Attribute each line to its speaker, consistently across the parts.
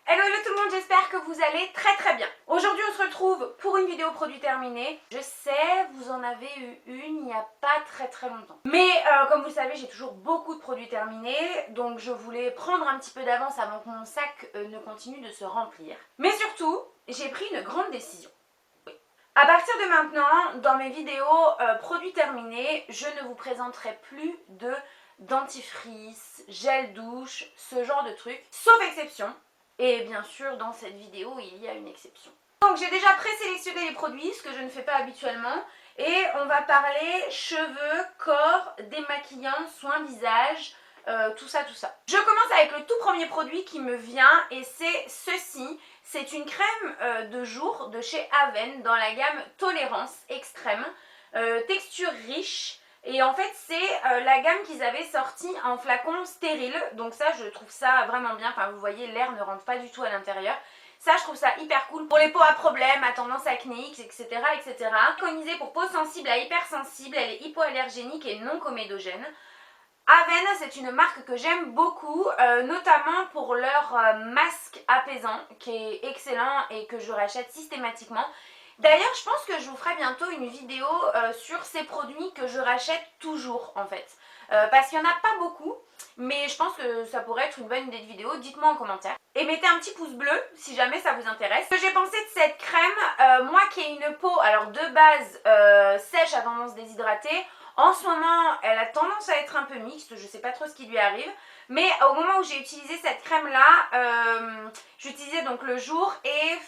Speaker 1: Hello tout le monde, j'espère que vous allez très bien. Aujourd'hui on se retrouve pour une vidéo produit terminé. Je sais, vous en avez eu une il n'y a pas très longtemps. Mais comme vous le savez, j'ai toujours beaucoup de produits terminés. Donc je voulais prendre un petit peu d'avance avant que mon sac ne continue de se remplir. Mais surtout, j'ai pris une grande décision. À partir de maintenant, dans mes vidéos produits terminés, je ne vous présenterai plus de dentifrice, gel douche, ce genre de trucs, sauf exception. Et bien sûr, dans cette vidéo, il y a une exception. Donc j'ai déjà présélectionné les produits, ce que je ne fais pas habituellement. Et on va parler cheveux, corps, démaquillant, soins visage, tout ça. Je commence avec le tout premier produit qui me vient et c'est ceci. C'est une crème de jour de chez Aven dans la gamme Tolérance Extrême. Texture riche. Et en fait c'est la gamme qu'ils avaient sortie en flacon stérile. Donc ça je trouve ça vraiment bien. Enfin vous voyez l'air ne rentre pas du tout à l'intérieur. Ça je trouve ça hyper cool pour les peaux à problème, à tendance acnéique, etc. Préconisée pour peau sensible à hypersensible, elle est hypoallergénique et non comédogène. Aven, c'est une marque que j'aime beaucoup, notamment pour leur masque apaisant qui est excellent et que je rachète systématiquement. D'ailleurs, je pense que je vous ferai bientôt une vidéo sur ces produits que je rachète toujours en fait. Parce qu'il n'y en a pas beaucoup, mais je pense que ça pourrait être une bonne idée de vidéo. Dites-moi en commentaire. Et mettez un petit pouce bleu si jamais ça vous intéresse. Ce que j'ai pensé de cette crème, moi qui ai une peau alors de base sèche à tendance déshydratée, en ce moment elle a tendance à être un peu mixte, je sais pas trop ce qui lui arrive. Mais au moment où j'ai utilisé cette crème là, j'utilisais donc le jour et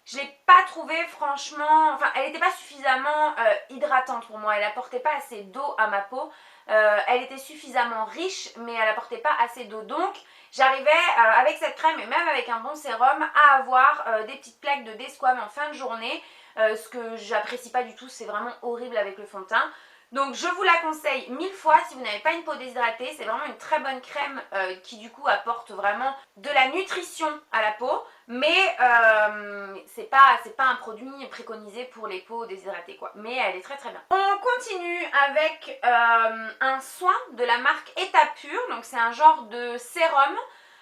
Speaker 1: je ne l'ai pas trouvée franchement, enfin elle n'était pas suffisamment hydratante pour moi, elle n'apportait pas assez d'eau à ma peau. Elle était suffisamment riche mais elle n'apportait pas assez d'eau, donc j'arrivais avec cette crème et même avec un bon sérum à avoir des petites plaques de desquame en fin de journée, ce que j'apprécie pas du tout, c'est vraiment horrible avec le fond de teint. Donc je vous la conseille 1000 fois si vous n'avez pas une peau déshydratée, c'est vraiment une très bonne crème qui du coup apporte vraiment de la nutrition à la peau, mais c'est pas un produit préconisé pour les peaux déshydratées quoi, mais elle est très bien. On continue avec un soin de la marque Etapure, donc c'est un genre de sérum.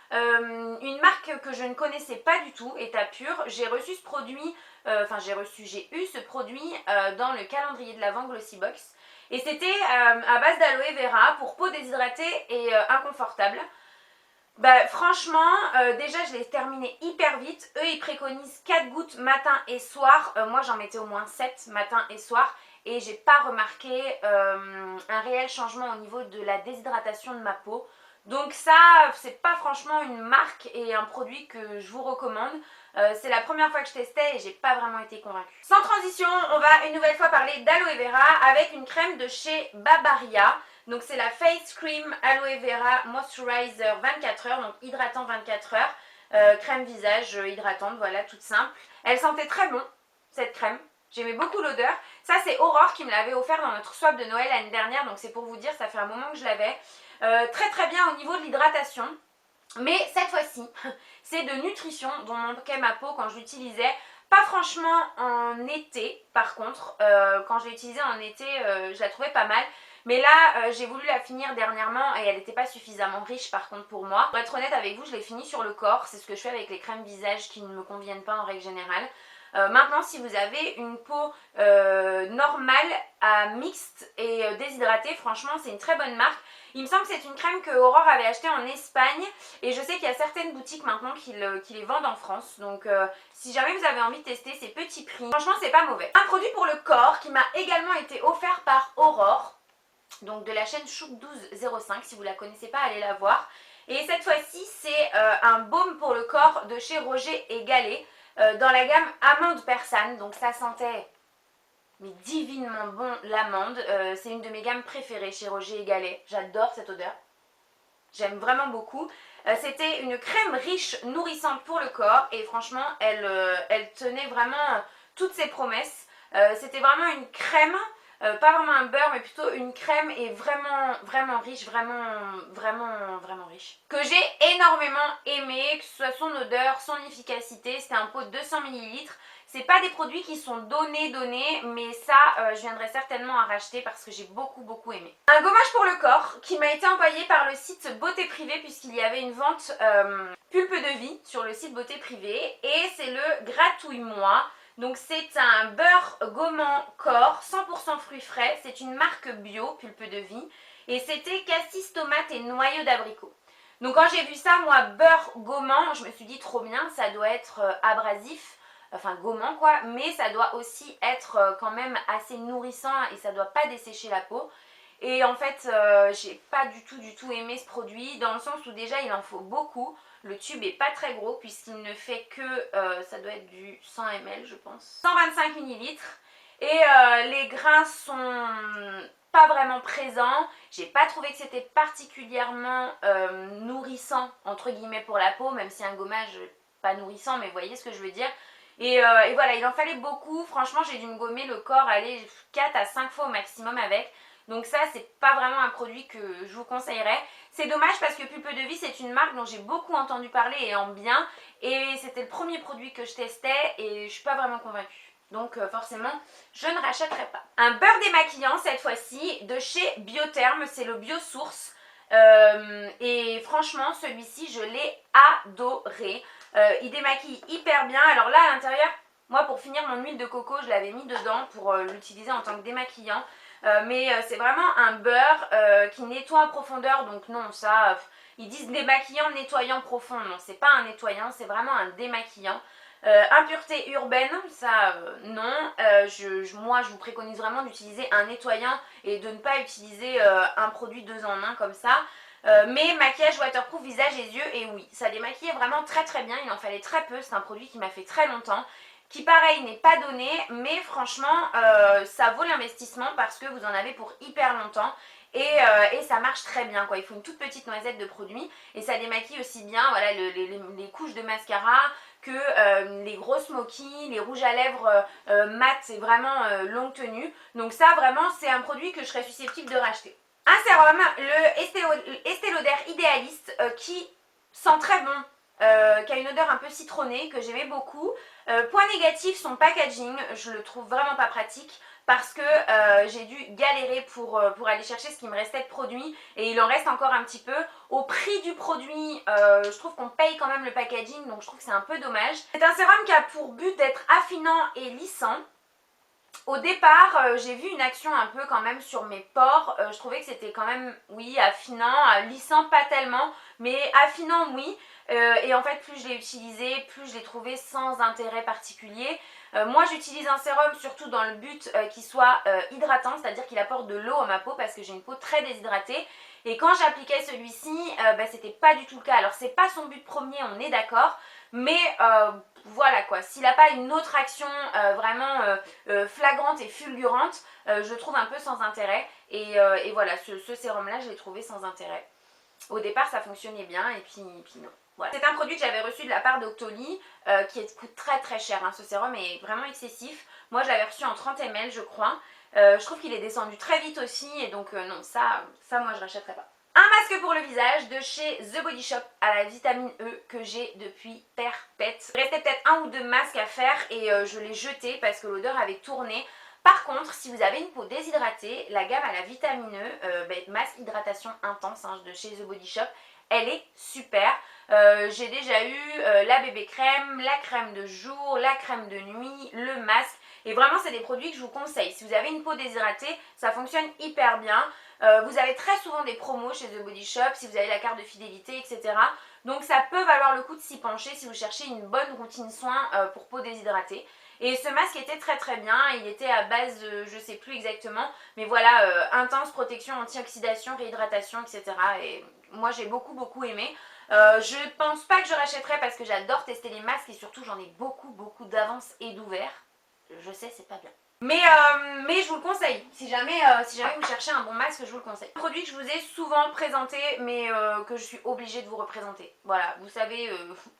Speaker 1: Une marque que je ne connaissais pas du tout, Etapure. J'ai reçu ce produit, j'ai eu ce produit dans le calendrier de l'Avent Glossybox. Et c'était à base d'aloe vera pour peau déshydratée et inconfortable. Bah, franchement, déjà je l'ai terminé hyper vite. Eux ils préconisent 4 gouttes matin et soir. Moi j'en mettais au moins 7 matin et soir. Et j'ai pas remarqué un réel changement au niveau de la déshydratation de ma peau. Donc ça, c'est pas franchement une marque et un produit que je vous recommande. C'est la première fois que je testais et j'ai pas vraiment été convaincue. Sans transition, on va une nouvelle fois parler d'aloe vera avec une crème de chez Babaria. Donc c'est la Face Cream Aloe Vera Moisturizer 24 heures, donc hydratant 24 heures. Crème visage hydratante, voilà, toute simple. Elle sentait très bon, cette crème. J'aimais beaucoup l'odeur. Ça c'est Aurore qui me l'avait offert dans notre swap de Noël l'année dernière, donc c'est pour vous dire, ça fait un moment que je l'avais. Très bien au niveau de l'hydratation. Mais cette fois-ci, c'est de nutrition dont manquait ma peau quand je l'utilisais. Pas franchement en été, par contre. Quand je l'ai utilisée en été, je la trouvais pas mal. Mais là, j'ai voulu la finir dernièrement et elle n'était pas suffisamment riche par contre pour moi. Pour être honnête avec vous, je l'ai finie sur le corps. C'est ce que je fais avec les crèmes visage qui ne me conviennent pas en règle générale. Maintenant, si vous avez une peau normale à mixte et déshydratée, franchement, c'est une très bonne marque. Il me semble que c'est une crème que Aurore avait achetée en Espagne et je sais qu'il y a certaines boutiques maintenant qui les vendent en France. Donc si jamais vous avez envie de tester ces petits prix, franchement c'est pas mauvais. Un produit pour le corps qui m'a également été offert par Aurore, donc de la chaîne Chouk1205, si vous la connaissez pas allez la voir. Et cette fois-ci c'est un baume pour le corps de chez Roger et Gallet dans la gamme amande persane, donc ça sentait mais divinement bon l'amande. C'est une de mes gammes préférées chez Roger et Gallet, j'adore cette odeur, j'aime vraiment beaucoup. C'était une crème riche, nourrissante pour le corps et franchement elle tenait vraiment toutes ses promesses. C'était vraiment une crème pas vraiment un beurre mais plutôt une crème et vraiment riche, vraiment riche. Que j'ai énormément aimé, que ce soit son odeur, son efficacité. C'était un pot de 200 ml. C'est pas des produits qui sont donnés, mais ça je viendrai certainement à racheter parce que j'ai beaucoup aimé. Un gommage pour le corps qui m'a été envoyé par le site Beauté Privée puisqu'il y avait une vente pulpe de vie sur le site Beauté Privée et c'est le Gratouille-moi. Donc c'est un beurre gommant corps 100% fruits frais, c'est une marque bio, pulpe de vie, et c'était cassis, tomate et noyau d'abricot. Donc quand j'ai vu ça, moi, beurre gommant, je me suis dit trop bien, ça doit être abrasif, enfin gommant quoi, mais ça doit aussi être quand même assez nourrissant et ça doit pas dessécher la peau. Et en fait, j'ai pas du tout aimé ce produit, dans le sens où déjà il en faut beaucoup. Le tube est pas très gros puisqu'il ne fait que, ça doit être du 100 ml je pense, 125 ml. Et les grains sont pas vraiment présents. J'ai pas trouvé que c'était particulièrement nourrissant entre guillemets pour la peau, même si un gommage pas nourrissant, mais vous voyez ce que je veux dire. Et voilà, il en fallait beaucoup. Franchement, j'ai dû me gommer le corps, aller 4 à 5 fois au maximum avec. Donc ça, c'est pas vraiment un produit que je vous conseillerais. C'est dommage parce que Pulpe de Vie, c'est une marque dont j'ai beaucoup entendu parler et en bien. Et c'était le premier produit que je testais et je suis pas vraiment convaincue. Donc forcément, je ne rachèterai pas. Un beurre démaquillant cette fois-ci de chez Biotherme, c'est le Biosource. Et franchement, celui-ci, je l'ai adoré. Il démaquille hyper bien. Alors là, à l'intérieur, moi pour finir mon huile de coco, je l'avais mis dedans pour l'utiliser en tant que démaquillant. Mais c'est vraiment un beurre qui nettoie en profondeur, donc non, ça, ils disent démaquillant, nettoyant profond, non, c'est pas un nettoyant, c'est vraiment un démaquillant. Impureté urbaine, ça non, moi je vous préconise vraiment d'utiliser un nettoyant et de ne pas utiliser un produit 2 en 1 comme ça. Mais maquillage waterproof visage et yeux, et oui, ça démaquillait vraiment très bien, il en fallait très peu, c'est un produit qui m'a fait très longtemps, qui pareil n'est pas donné, mais franchement ça vaut l'investissement parce que vous en avez pour hyper longtemps. Et ça marche très bien quoi, il faut une toute petite noisette de produit et ça démaquille aussi bien voilà, les couches de mascara que les gros smokies, les rouges à lèvres mat, c'est vraiment longue tenue. Donc ça vraiment c'est un produit que je serais susceptible de racheter. Un sérum, le Estée Lauder Idéaliste qui sent très bon, qui a une odeur un peu citronnée que j'aimais beaucoup. Point négatif, son packaging, je le trouve vraiment pas pratique parce que j'ai dû galérer pour aller chercher ce qui me restait de produit et il en reste encore un petit peu. Au prix du produit, je trouve qu'on paye quand même le packaging, donc je trouve que c'est un peu dommage. C'est un sérum qui a pour but d'être affinant et lissant. Au départ, j'ai vu une action un peu quand même sur mes pores, je trouvais que c'était quand même, oui, affinant, lissant pas tellement, mais affinant oui. Et en fait, plus je l'ai utilisé, plus je l'ai trouvé sans intérêt particulier. Moi, j'utilise un sérum surtout dans le but qu'il soit hydratant, c'est-à-dire qu'il apporte de l'eau à ma peau parce que j'ai une peau très déshydratée. Et quand j'appliquais celui-ci, c'était pas du tout le cas. Alors, c'est pas son but premier, on est d'accord, mais voilà quoi. S'il n'a pas une autre action vraiment flagrante et fulgurante, je le trouve un peu sans intérêt. Et voilà, ce sérum-là, je l'ai trouvé sans intérêt. Au départ, ça fonctionnait bien et puis non. Voilà. C'est un produit que j'avais reçu de la part d'Octoly qui coûte très cher. Hein. Ce sérum est vraiment excessif. Moi, je l'avais reçu en 30 ml, je crois. Je trouve qu'il est descendu très vite aussi et donc non, ça moi, je rachèterais pas. Un masque pour le visage de chez The Body Shop à la vitamine E que j'ai depuis perpète. Il restait peut-être 1 ou 2 masques à faire et je l'ai jeté parce que l'odeur avait tourné. Par contre, si vous avez une peau déshydratée, la gamme à la vitamine E, masque hydratation intense de chez The Body Shop, elle est super. J'ai déjà eu la bébé crème, la crème de jour, la crème de nuit, le masque. Et vraiment, c'est des produits que je vous conseille. Si vous avez une peau déshydratée, ça fonctionne hyper bien. Vous avez très souvent des promos chez The Body Shop, si vous avez la carte de fidélité, etc. Donc ça peut valoir le coup de s'y pencher si vous cherchez une bonne routine soin pour peau déshydratée. Et ce masque était très bien, il était à base, je sais plus exactement, mais voilà, intense protection, anti-oxydation, réhydratation, etc. Et moi j'ai beaucoup aimé. Je pense pas que je rachèterai parce que j'adore tester les masques et surtout j'en ai beaucoup d'avance et d'ouvert. Je sais, c'est pas bien. Mais je vous le conseille, si jamais vous cherchez un bon masque, je vous le conseille. Un produit que je vous ai souvent présenté, mais que je suis obligée de vous représenter. Voilà, vous savez,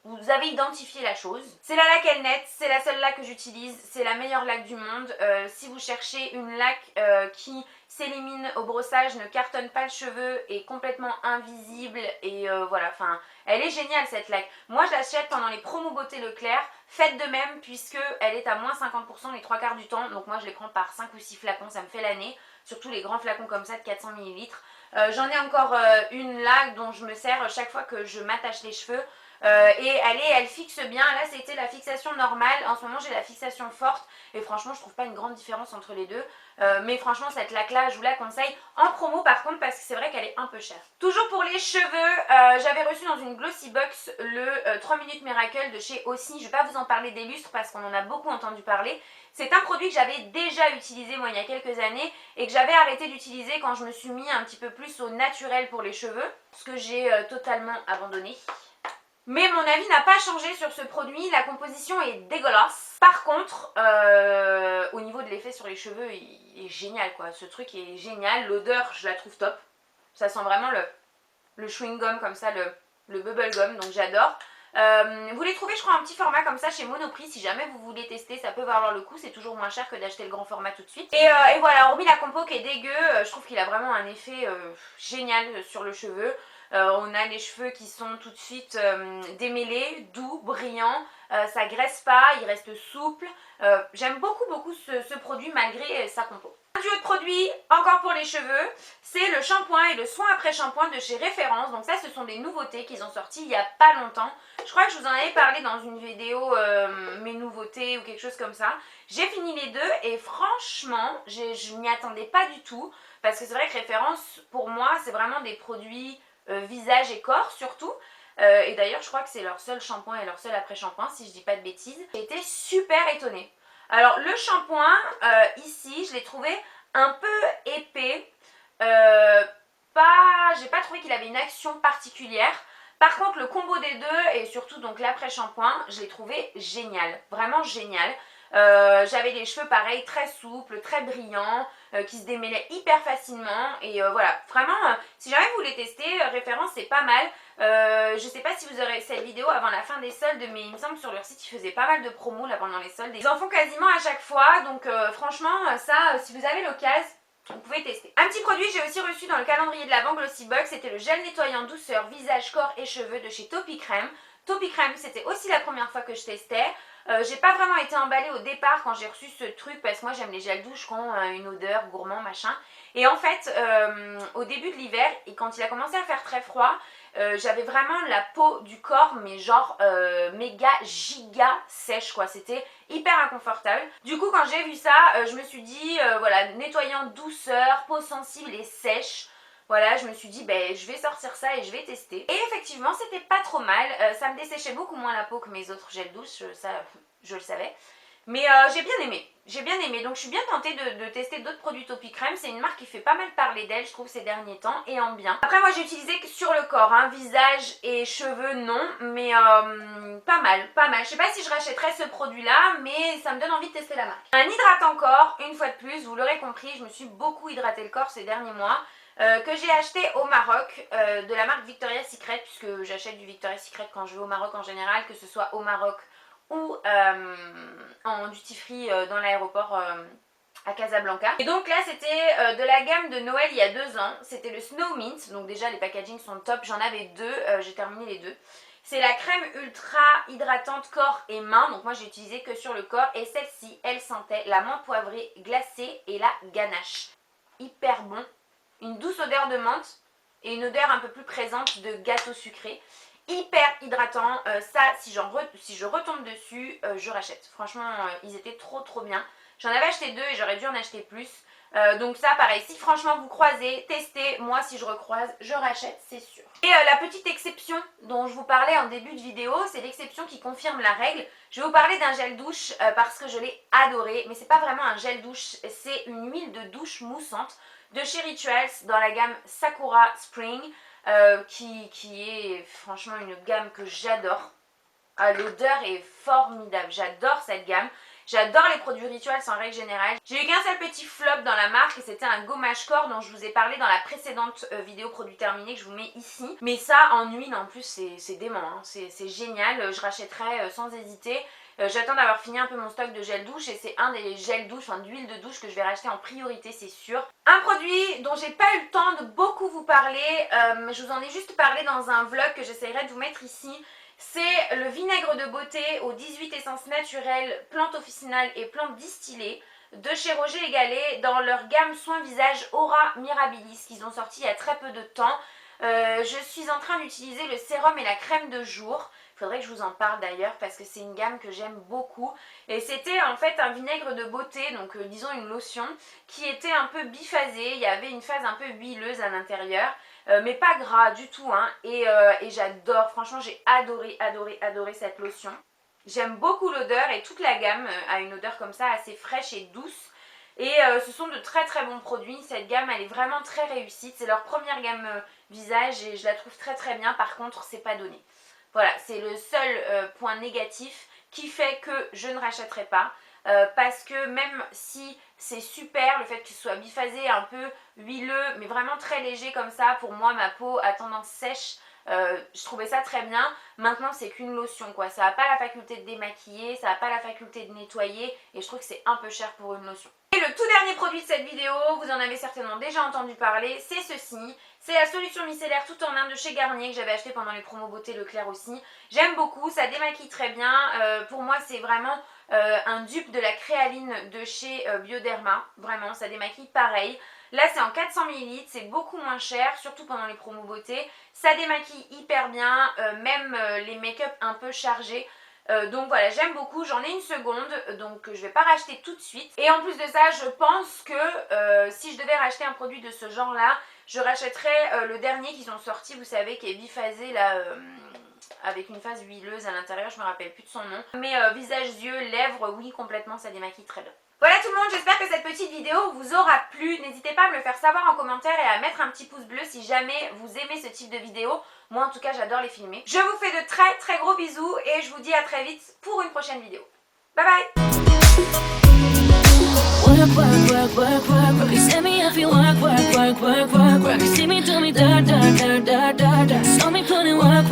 Speaker 1: vous avez identifié la chose. C'est la laque Elnet, c'est la seule laque que j'utilise, c'est la meilleure laque du monde. Si vous cherchez une laque qui s'élimine au brossage, ne cartonne pas le cheveu, est complètement invisible et voilà, enfin, elle est géniale cette laque. Moi je l'achète pendant les promos beauté Leclerc. Faites de même puisque elle est à moins 50% les 3 quarts du temps. Donc moi je les prends par 5 ou 6 flacons, ça me fait l'année. Surtout les grands flacons comme ça de 400 ml. J'en ai encore une là dont je me sers chaque fois que je m'attache les cheveux. Et elle fixe bien. Là c'était la fixation normale. En ce moment j'ai la fixation forte. Et franchement je trouve pas une grande différence entre les deux. Mais franchement cette laque là je vous la conseille en promo par contre parce que c'est vrai qu'elle est un peu chère. Toujours pour les cheveux, j'avais reçu dans une glossy box le 3 minutes miracle de chez Aussie. Je ne vais pas vous en parler des lustres parce qu'on en a beaucoup entendu parler. C'est un produit que j'avais déjà utilisé moi il y a quelques années et que j'avais arrêté d'utiliser quand je me suis mis un petit peu plus au naturel pour les cheveux, ce que j'ai totalement abandonné. Mais mon avis n'a pas changé sur ce produit, la composition est dégueulasse. Par contre, au niveau de l'effet sur les cheveux, il est génial quoi. Ce truc est génial, l'odeur je la trouve top. Ça sent vraiment le chewing gum comme ça, le bubble gum, donc j'adore. Vous les trouvez je crois en petit format comme ça chez Monoprix, si jamais vous voulez tester ça peut valoir le coup, c'est toujours moins cher que d'acheter le grand format tout de suite. Et voilà, hormis la compo qui est dégueu, je trouve qu'il a vraiment un effet génial sur le cheveu. On a les cheveux qui sont tout de suite démêlés, doux, brillants, ça graisse pas, il reste souple. J'aime beaucoup ce produit malgré sa compo. Un duo de produits encore pour les cheveux, c'est le shampoing et le soin après shampoing de chez Référence. Donc ça ce sont des nouveautés qu'ils ont sorties il y a pas longtemps. Je crois que je vous en avais parlé dans une vidéo mes nouveautés ou quelque chose comme ça. J'ai fini les deux et franchement je m'y attendais pas du tout. Parce que c'est vrai que Référence pour moi c'est vraiment des produits visage et corps surtout. Et d'ailleurs je crois que c'est leur seul shampoing et leur seul après shampoing si je dis pas de bêtises. J'ai été super étonnée. Alors le shampoing ici je l'ai trouvé un peu épais, j'ai pas trouvé qu'il avait une action particulière. Par contre le combo des deux et surtout donc l'après shampoing je l'ai trouvé génial, vraiment génial. J'avais les cheveux pareil très souples, très brillants, qui se démêlaient hyper facilement et voilà, vraiment si jamais vous voulez tester, Référence c'est pas mal. Je sais pas si vous aurez cette vidéo avant la fin des soldes, mais il me semble que sur leur site ils faisaient pas mal de promos là pendant les soldes. Ils en font quasiment à chaque fois, donc franchement ça, si vous avez l'occasion, vous pouvez tester. Un petit produit que j'ai aussi reçu dans le calendrier de l'Avent Glossy Box, c'était le gel nettoyant douceur visage, corps et cheveux de chez Topi Crème. Topi Crème, c'était aussi la première fois que je testais. J'ai pas vraiment été emballée au départ quand j'ai reçu ce truc parce que moi j'aime les gels douche qui ont une odeur gourmand machin. Et en fait au début de l'hiver et quand il a commencé à faire très froid, j'avais vraiment la peau du corps mais genre méga giga sèche quoi, c'était hyper inconfortable. Du coup quand j'ai vu ça je me suis dit voilà, nettoyant douceur, peau sensible et sèche. Voilà, je me suis dit, ben, je vais sortir ça et je vais tester. Et effectivement, c'était pas trop mal. Ça me desséchait beaucoup moins la peau que mes autres gels douche, ça, je le savais. Mais j'ai bien aimé. J'ai bien aimé. Donc, je suis bien tentée de tester d'autres produits Topi Crème. C'est une marque qui fait pas mal parler d'elle, je trouve, ces derniers temps. Et en bien. Après, moi, j'ai utilisé que sur le corps. Hein, visage et cheveux, non. Mais pas mal, pas mal. Je sais pas si je rachèterais ce produit-là, mais ça me donne envie de tester la marque. Un hydratant corps, une fois de plus, vous l'aurez compris, je me suis beaucoup hydraté le corps ces derniers mois. Que j'ai acheté au Maroc de la marque Victoria's Secret, puisque j'achète du Victoria's Secret quand je vais au Maroc en général, que ce soit au Maroc ou en duty free dans l'aéroport à Casablanca. Et donc là c'était de la gamme de Noël il y a 2 ans, c'était le Snow Mint, donc déjà les packagings sont top, j'en avais deux, j'ai terminé les deux. C'est la crème ultra hydratante corps et main, donc moi j'ai utilisé que sur le corps et celle-ci elle sentait la menthe poivrée glacée et la ganache. Hyper bon. Une douce odeur de menthe et une odeur un peu plus présente de gâteau sucré. Hyper hydratant, ça si je retombe dessus, je rachète. Franchement, ils étaient trop bien. J'en avais acheté 2 et j'aurais dû en acheter plus. Donc ça pareil, si franchement vous croisez, testez, moi si je recroise, je rachète, c'est sûr. Et la petite exception dont je vous parlais en début de vidéo, c'est l'exception qui confirme la règle. Je vais vous parler d'un gel douche parce que je l'ai adoré, mais c'est pas vraiment un gel douche, c'est une huile de douche moussante de chez Rituals dans la gamme Sakura Spring qui est franchement une gamme que j'adore. L'odeur est formidable, j'adore cette gamme. J'adore les produits rituels en règle générale. J'ai eu qu'un seul petit flop dans la marque et c'était un gommage corps dont je vous ai parlé dans la précédente vidéo produit terminé que je vous mets ici. Mais ça en huile en plus c'est dément, hein. C'est génial, je rachèterai sans hésiter. J'attends d'avoir fini un peu mon stock de gel douche et c'est un des gels douche, enfin d'huile de douche que je vais racheter en priorité, c'est sûr. Un produit dont j'ai pas eu le temps de beaucoup vous parler, je vous en ai juste parlé dans un vlog que j'essaierai de vous mettre ici. C'est le vinaigre de beauté aux 18 essences naturelles, plantes officinales et plantes distillées de chez Roger & Gallet dans leur gamme soins visage Aura Mirabilis qu'ils ont sorti il y a très peu de temps. Je suis en train d'utiliser le sérum et la crème de jour. Il faudrait que je vous en parle d'ailleurs parce que c'est une gamme que j'aime beaucoup. Et c'était en fait un vinaigre de beauté, donc disons une lotion, qui était un peu biphasée. Il y avait une phase un peu huileuse à l'intérieur, mais pas gras du tout, hein. Et j'adore, franchement j'ai adoré cette lotion. J'aime beaucoup l'odeur et toute la gamme a une odeur comme ça assez fraîche et douce. Et ce sont de très bons produits, cette gamme elle est vraiment très réussie. C'est leur première gamme visage et je la trouve très bien, par contre c'est pas donné. Voilà, c'est le seul point négatif qui fait que je ne rachèterai pas. Parce que même si c'est super, le fait que ce soit biphasé, un peu huileux, mais vraiment très léger comme ça, pour moi ma peau a tendance sèche, je trouvais ça très bien. Maintenant c'est qu'une lotion quoi, ça n'a pas la faculté de démaquiller, ça n'a pas la faculté de nettoyer et je trouve que c'est un peu cher pour une lotion. Et le tout dernier produit de cette vidéo, vous en avez certainement déjà entendu parler, c'est ceci. C'est la solution micellaire tout en un de chez Garnier que j'avais acheté pendant les promos beauté Leclerc aussi. J'aime beaucoup, ça démaquille très bien. Pour moi c'est vraiment un dupe de la créaline de chez Bioderma. Vraiment, ça démaquille pareil. Là c'est en 400 ml, c'est beaucoup moins cher, surtout pendant les promos beauté. Ça démaquille hyper bien, même les make-up un peu chargés. Donc voilà, j'aime beaucoup, j'en ai une seconde, donc je vais pas racheter tout de suite. Et en plus de ça, je pense que si je devais racheter un produit de ce genre là, je rachèterais le dernier qu'ils ont sorti, vous savez, qui est biphasé là, avec une phase huileuse à l'intérieur, je me rappelle plus de son nom. Mais visage, yeux, lèvres, oui complètement, ça démaquille très bien. Voilà tout le monde, j'espère que cette petite vidéo vous aura plu. N'hésitez pas à me le faire savoir en commentaire et à mettre un petit pouce bleu si jamais vous aimez ce type de vidéo. Moi en tout cas j'adore les filmer. Je vous fais de très gros bisous et je vous dis à très vite pour une prochaine vidéo. Bye bye. See me if you work. See me do me da da da da da da. Show me put in work.